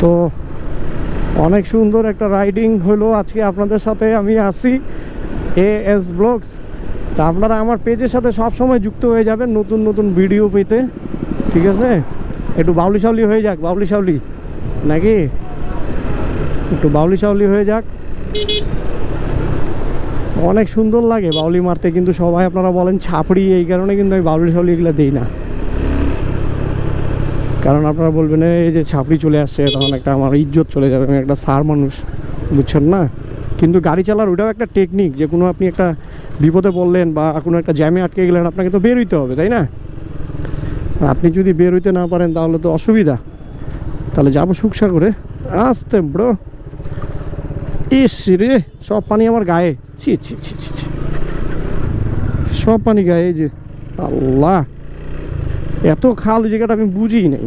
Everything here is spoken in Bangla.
তো অনেক সুন্দর একটা রাইডিং হলো আজকে আপনাদের সাথে। আমি আছি AS ব্লগস। তা আপনারা আমার পেজের সাথে সব সময় যুক্ত হয়ে যাবেন নতুন নতুন ভিডিও পেতে, ঠিক আছে? একটু বাউলি সাউলি হয়ে যাক, বাউলি সাউলি নাকি, একটু বাউলি সাউলি হয়ে যাক। অনেক সুন্দর লাগে বাউলি মারতে, কিন্তু সবাই আপনারা বলেন ছাপড়ি, এই কারণে কিন্তু আমি বাউলি সাউলি এগুলো দিই না। কারণ আপনারা বলবেন এই যে ছাপড়ি চলে আসছে, তখন একটা আমার ইজ্জত চলে যাবে, আমি একটা সার মানুষ, বুঝছেন না? কিন্তু গাড়ি চালার ওটাও একটা টেকনিক, যে কোনো আপনি একটা বিপদে পড়লেন বা কোনো একটা জ্যামে আটকে গেলেন, আপনাকে তো বের হইতে হবে, তাই না? আপনি যদি বের হইতে না পারেন তাহলে তো অসুবিধা। তাহলে যাবো সুকসা করে, আসতে ব্রো। ইস রে, সব পানি আমার গায়ে, ছি ছি ছি ছি ছি, সব পানি গায়ে। এই যে আল্লাহ, এত খাল ওই জায়গাটা আমি বুঝিই নাই।